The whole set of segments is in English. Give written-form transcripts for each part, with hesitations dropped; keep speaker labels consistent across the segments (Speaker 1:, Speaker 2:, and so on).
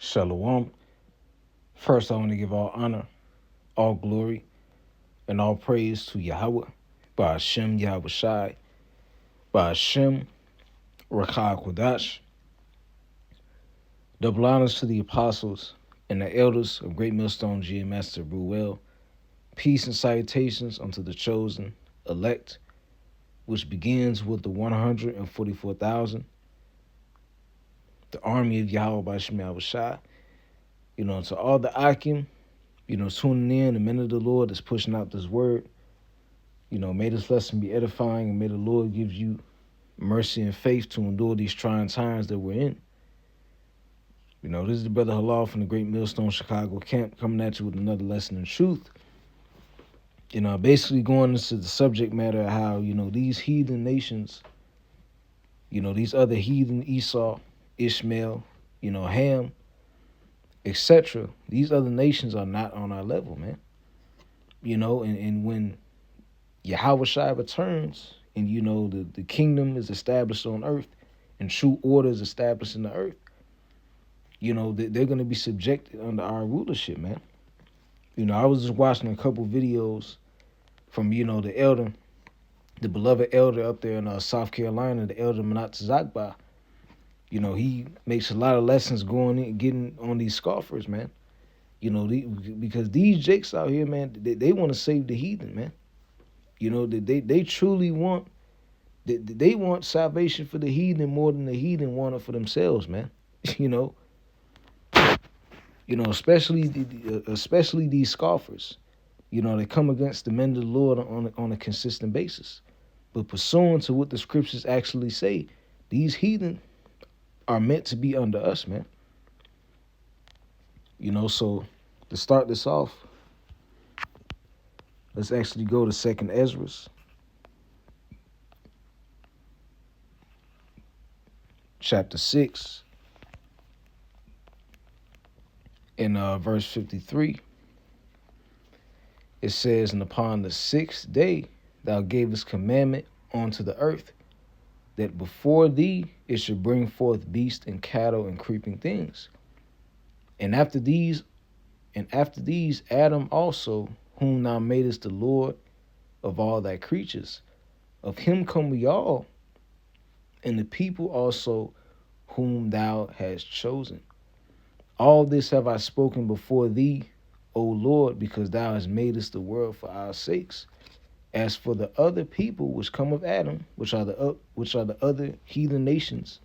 Speaker 1: Shalom. First, I want to give all honor, all glory, and all praise to Yahweh, by Hashem Yahweh Shai, by Hashem Rakah Kodash. Double honors to the apostles and the elders of Great Millstone G and Master Ruel. Peace and salutations unto the chosen elect, which begins with the 144,000, the army of Yahweh by Hashem Yahweh Shai. To all the Akim, tuning in, the men of the Lord that's pushing out this word. May this lesson be edifying, and may the Lord give you mercy and faith to endure these trying times that we're in. This is the brother Halal from the Great Millstone Chicago camp coming at you with another lesson in truth. Basically going into the subject matter of how, these heathen nations, these other heathen, Esau, Ishmael, Ham, etc. These other nations are not on our level, man. And when Yahweh Shai returns and, the kingdom is established on earth and true order is established in the earth, they're going to be subjected under our rulership, man. I was just watching a couple videos from, the elder, the beloved elder up there in South Carolina, the elder Manat Zakba. He makes a lot of lessons going in, getting on these scoffers, man. Because these jakes out here, man, they want to save the heathen, man. They truly want, they want salvation for the heathen more than the heathen want it for themselves, man. Especially these scoffers. They come against the men of the Lord on a consistent basis. But pursuant to what the scriptures actually say, these heathen are meant to be under us, man. So to start this off, let's actually go to 2nd Ezra, chapter 6, in verse 53. It says, "And upon the 6th day thou gavest commandment unto the earth, that before thee it should bring forth beasts and cattle and creeping things. And after these Adam also, whom thou madest the Lord of all thy creatures. Of him come we all, and the people also whom thou hast chosen. All this have I spoken before thee, O Lord, because thou hast made us the world for our sakes. As for the other people which come of Adam, which are the other heathen nations,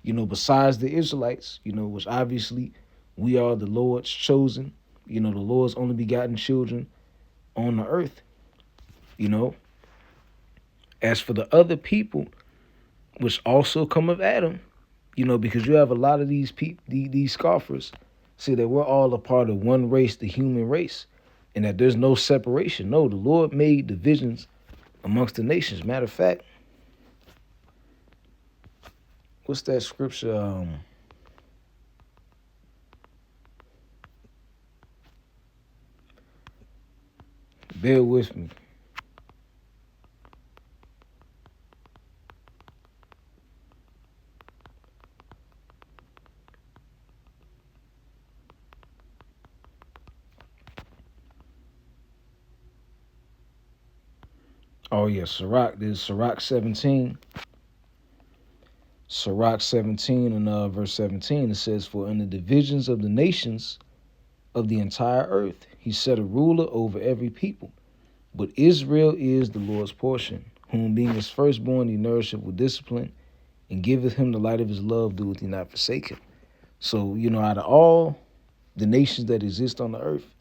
Speaker 1: besides the Israelites, which obviously we are the Lord's chosen, the Lord's only begotten children on the earth. As for the other people which also come of Adam, because you have a lot of these scoffers say that we're all a part of one race, the human race, and that there's no separation. No, the Lord made divisions amongst the nations. Matter of fact, what's that scripture? Bear with me. Oh, yeah, Sirach. This is Sirach 17. Sirach 17 and verse 17, it says, "For in the divisions of the nations of the entire earth, he set a ruler over every people. But Israel is the Lord's portion, whom being his firstborn he nourisheth with discipline, and giveth him the light of his love, doeth he not forsake him." So, out of all the nations that exist on the earth,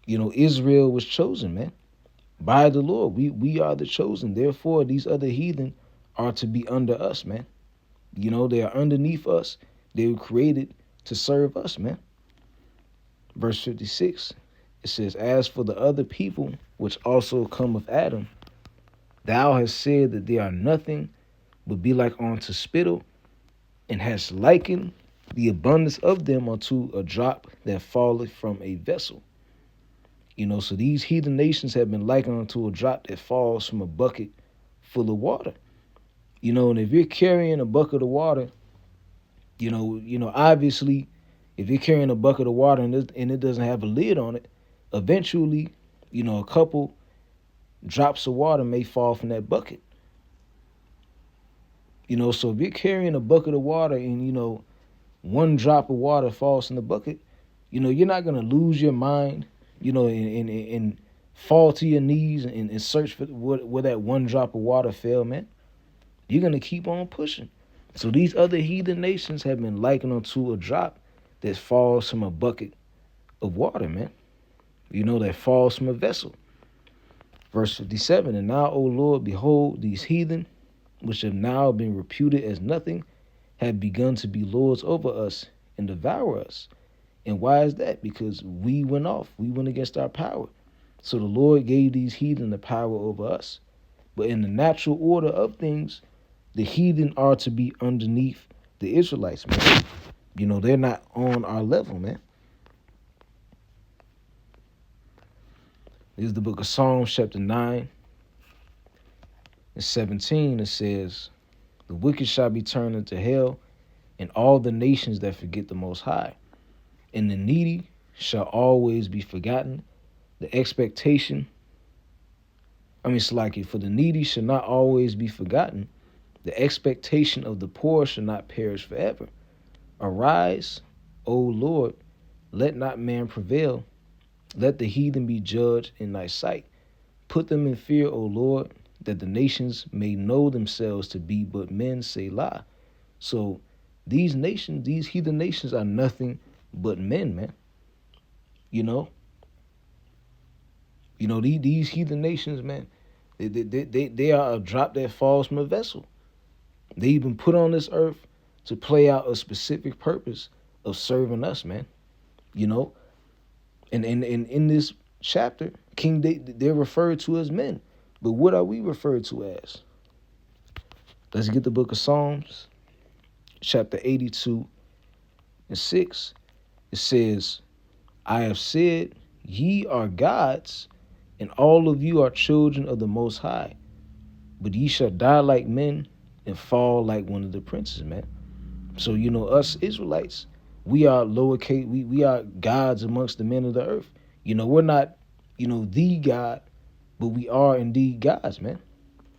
Speaker 1: Israel was chosen, man, by the Lord. We are the chosen. Therefore, these other heathen are to be under us, man. They are underneath us. They were created to serve us, man. Verse 56, it says, "As for the other people which also come of Adam, thou hast said that they are nothing but be like unto spittle, and hast likened the abundance of them unto a drop that falleth from a vessel." So these heathen nations have been likened unto a drop that falls from a bucket full of water. And if you're carrying a bucket of water, obviously, If you're carrying a bucket of water and it doesn't have a lid on it, eventually, a couple drops of water may fall from that bucket. So if you're carrying a bucket of water and, one drop of water falls in the bucket, you're not going to lose your mind, and fall to your knees and search for where that one drop of water fell, man. You're going to keep on pushing. So these other heathen nations have been likened unto a drop that falls from a bucket of water, man. That falls from a vessel. Verse 57, and now, O Lord, behold, these heathen, which have now been reputed as nothing, have begun to be lords over us and devour us. And why is that? Because we went off. We went against our power. So the Lord gave these heathen the power over us. But in the natural order of things, the heathen are to be underneath the Israelites, man. They're not on our level, man. This is the book of Psalms, chapter 9 and 17. It says, the wicked shall be turned into hell, and all the nations that forget the Most High. And the needy shall always be forgotten. The expectation, for the needy shall not always be forgotten. The expectation of the poor shall not perish forever. Arise, O Lord, let not man prevail. Let the heathen be judged in thy sight. Put them in fear, O Lord, that the nations may know themselves to be but men, Selah. So these nations, these heathen nations, are nothing but men, man. These heathen nations, man, they are a drop that falls from a vessel. They've been put on this earth to play out a specific purpose of serving us, man. And in this chapter, they're referred to as men. But what are we referred to as? Let's get the book of Psalms, chapter 82 and 6. It says, I have said, ye are gods, and all of you are children of the Most High. But ye shall die like men and fall like one of the princes, man. So, us Israelites, we are lowercase, we are gods amongst the men of the earth. We're not, the God, but we are indeed gods, man.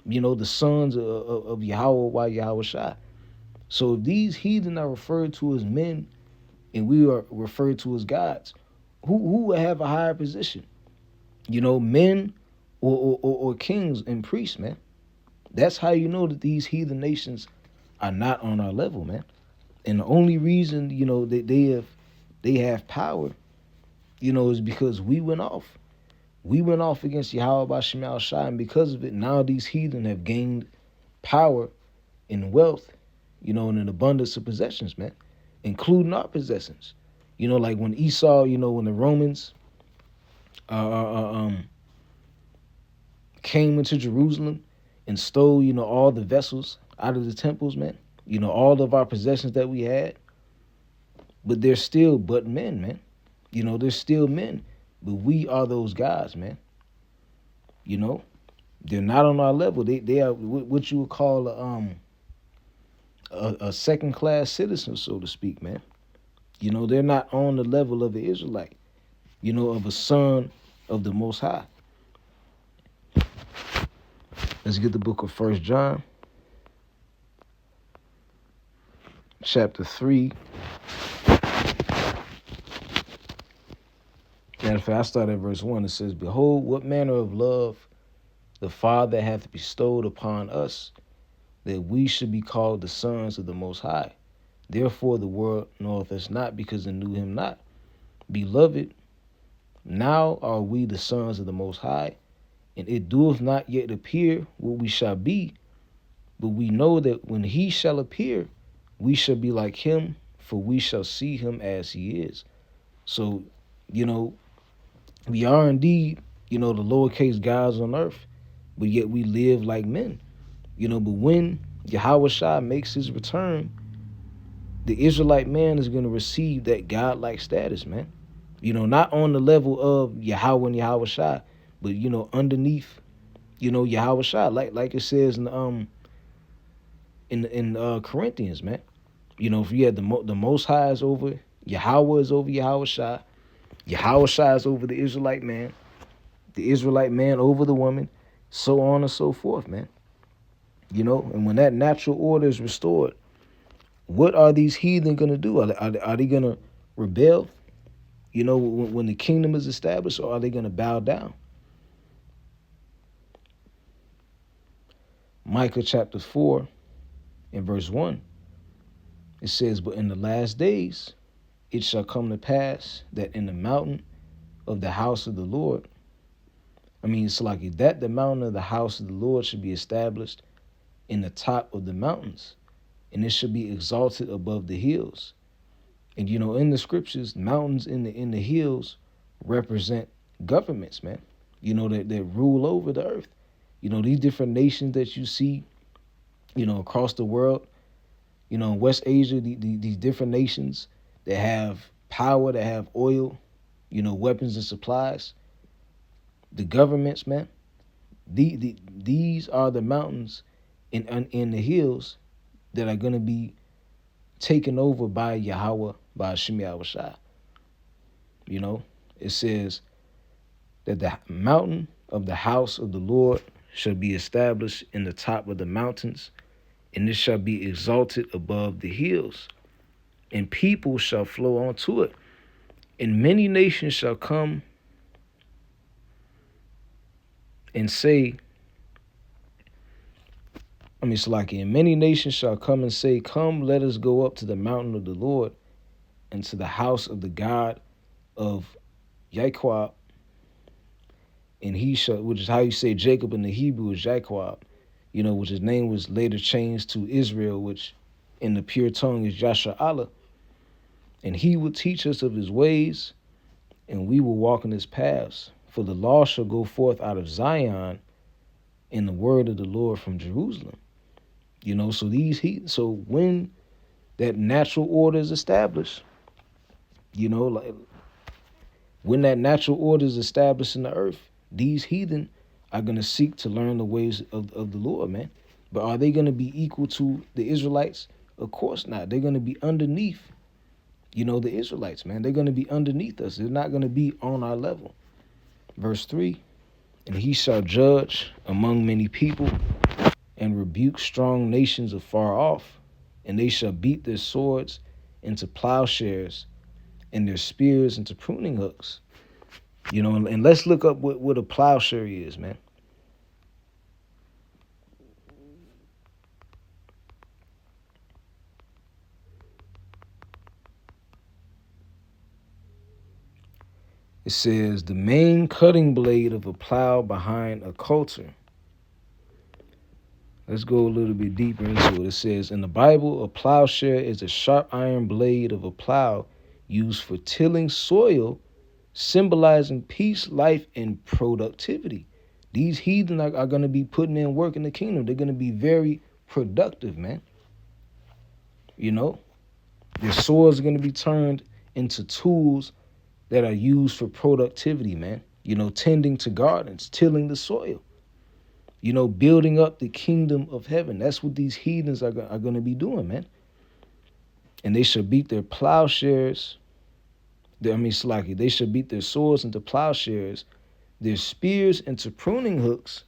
Speaker 1: The sons of Yahweh while Yahweh Shai. So if these heathen are referred to as men and we are referred to as gods, who will have a higher position? Men or kings and priests, man. That's how you know that these heathen nations are not on our level, man. And the only reason, that they have power, is because we went off. We went off against Yahweh B'Shem Shai, and because of it, now these heathen have gained power and wealth, and an abundance of possessions, man, including our possessions. Like when Esau, when the Romans came into Jerusalem and stole, all the vessels out of the temples, man, all of our possessions that we had. But they're still but men, man. They're still men. But we are those guys, man. They're not on our level. They are what you would call a second-class citizen, so to speak, man. They're not on the level of the Israelite, of a son of the Most High. Let's get the book of 1 John, chapter 3. Matter of fact, I start at verse 1. It says, behold, what manner of love the Father hath bestowed upon us, that we should be called the sons of the Most High. Therefore the world knoweth us not, because it knew him not. Beloved, now are we the sons of the Most High, and it doeth not yet appear what we shall be, but we know that when he shall appear, we shall be like him, for we shall see him as he is. So, we are indeed, the lowercase gods on earth, but yet we live like men. But when Yahweh Shai makes his return, the Israelite man is going to receive that godlike status, man. Not on the level of Yahweh and Yahweh Shai, but, underneath, Yahweh Shai, like it says in Corinthians, man. If you had the Most High is over Yahweh is over Yahweh Shai. Yahweh Shai is over the Israelite man. The Israelite man over the woman. So on and so forth, man. And when that natural order is restored, what are these heathen going to do? Are they going to rebel? When the kingdom is established, or are they going to bow down? Micah chapter 4 and verse 1, it says, "But in the last days it shall come to pass that in the mountain of the house of the Lord," it's like that the mountain of the house of the Lord should be established in the top of the mountains, and it should be exalted above the hills. And in the scriptures, mountains in the hills represent governments, man. That rule over the earth. These different nations that you see, across the world, in West Asia, these different nations that have power, that have oil, weapons and supplies. The governments, man. These are the mountains in the hills that are going to be taken over by Yahweh, by Hashem Yahweh Shai. It says that the mountain of the house of the Lord shall be established in the top of the mountains, and it shall be exalted above the hills, and people shall flow onto it. And many nations shall come and say, and many nations shall come and say, "Come, let us go up to the mountain of the Lord, and to the house of the God of Jacob." And he shall, which is how you say Jacob in the Hebrew is Jacob, which his name was later changed to Israel, which in the pure tongue is Yasha'Allah. "And he will teach us of his ways, and we will walk in his paths. For the law shall go forth out of Zion, and the word of the Lord from Jerusalem." So when that natural order is established, when that natural order is established in the earth, these heathen are going to seek to learn the ways of the Lord, man. But are they going to be equal to the Israelites? Of course not. They're going to be underneath, the Israelites, man. They're going to be underneath us. They're not going to be on our level. Verse 3, "And he shall judge among many people and rebuke strong nations afar off, and they shall beat their swords into plowshares and their spears into pruning hooks." And let's look up what a plowshare is, man. It says, "The main cutting blade of a plow behind a coulter." Let's go a little bit deeper into it. It says, in the Bible, a plowshare is a sharp iron blade of a plow used for tilling soil, symbolizing peace, life, and productivity. These heathen are going to be putting in work in the kingdom. They're going to be very productive, man. Their swords are going to be turned into tools that are used for productivity, man. Tending to gardens, tilling the soil. Building up the kingdom of heaven. That's what these heathens are going to be doing, man. And they shall beat their plowshares. They shall beat their swords into plowshares, their spears into pruning hooks.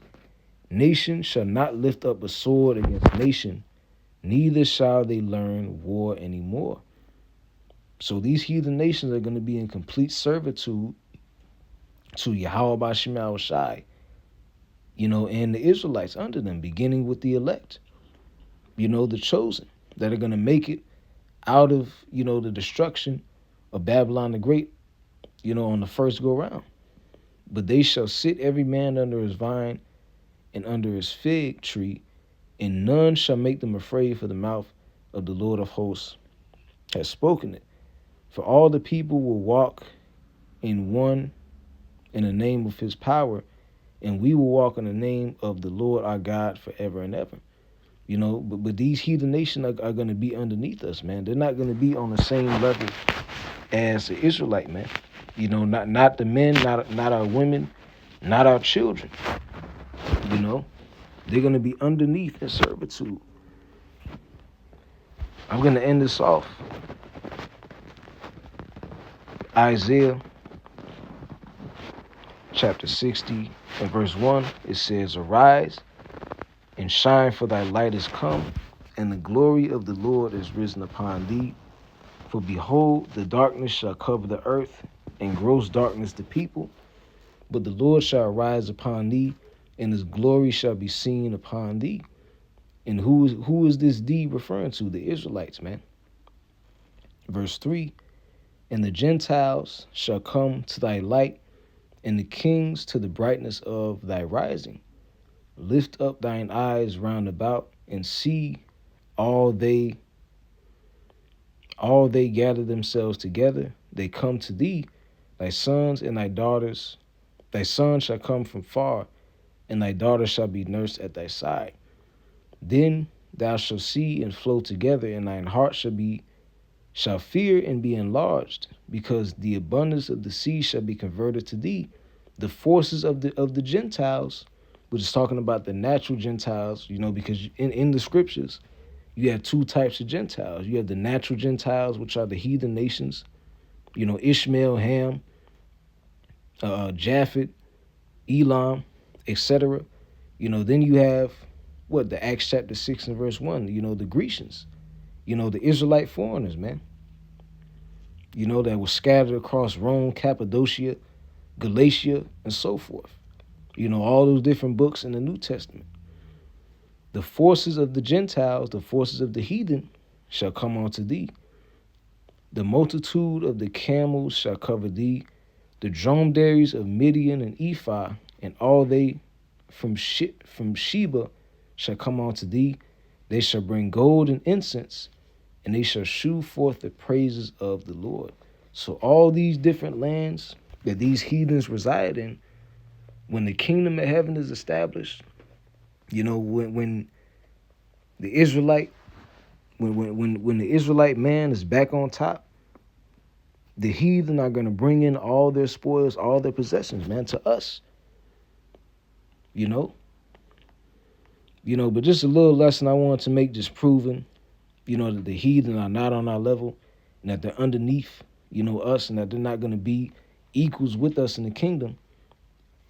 Speaker 1: Nation shall not lift up a sword against nation, neither shall they learn war anymore. So these heathen nations are going to be in complete servitude to Yahweh B'Shem Yahweh Shai, and the Israelites under them, beginning with the elect, the chosen, that are going to make it out of, the destruction of Babylon the Great, on the first go round. "But they shall sit every man under his vine and under his fig tree, and none shall make them afraid, for the mouth of the Lord of hosts has spoken it. For all the people will walk in one in the name of his power, and we will walk in the name of the Lord our God forever and ever." But these heathen nations are going to be underneath us, man. They're not going to be on the same level as the Israelite, man. Not the men, not our women, not our children. They're going to be underneath in servitude. I'm going to end this off Isaiah chapter 60 and verse 1, it says, Arise and shine, for thy light is come, and the glory of the Lord is risen upon thee. For behold, the darkness shall cover the earth, and gross darkness the people. But the Lord shall arise upon thee, and his glory shall be seen upon thee. And who is this thee referring to? The Israelites, man. Verse 3, And the Gentiles shall come to thy light, and the kings to the brightness of thy rising. Lift up thine eyes round about, and see all they gather themselves together. They come to thee, thy sons and thy daughters. Thy son shall come from far, and thy daughter shall be nursed at thy side. Then thou shalt see and flow together, and thine heart shall fear and be enlarged, because the abundance of the sea shall be converted to thee. The forces of the Gentiles, which is talking about the natural Gentiles, because in the scriptures, you have two types of Gentiles. You have the natural Gentiles, which are the heathen nations, Ishmael, Ham, Japheth, Elam, etc. Then you have the Acts chapter 6 and verse 1, the Grecians, the Israelite foreigners, man, that were scattered across Rome, Cappadocia, Galatia, and so forth. All those different books in the New Testament. The forces of the Gentiles, the forces of the heathen, shall come unto thee. The multitude of the camels shall cover thee, the dromedaries of Midian and Ephah, and all they from Sheba shall come unto thee. They shall bring gold and incense, and they shall shew forth the praises of the Lord. So all these different lands that these heathens reside in, when the kingdom of heaven is established, when the Israelite, when the Israelite man is back on top, the heathen are going to bring in all their spoils, all their possessions, man, to us. But just a little lesson I wanted to make, just proving, that the heathen are not on our level, and that they're underneath, us, and that they're not going to be equals with us in the kingdom,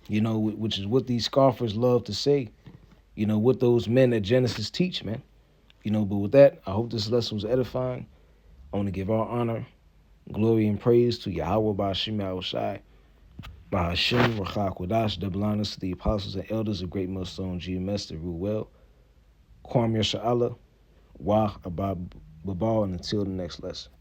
Speaker 1: which is what these scoffers love to say, what those men at Genesis teach, man. But with that, I hope this lesson was edifying. I want to give all honor, glory, and praise to Yahweh Ba'ashim Yahushai, Bahashim, Rachak Wadash, double honors to the apostles and elders of Great Millstone GMS that rule well. Kwam Yasha'Allah, Wah Abab Babal, and until the next lesson.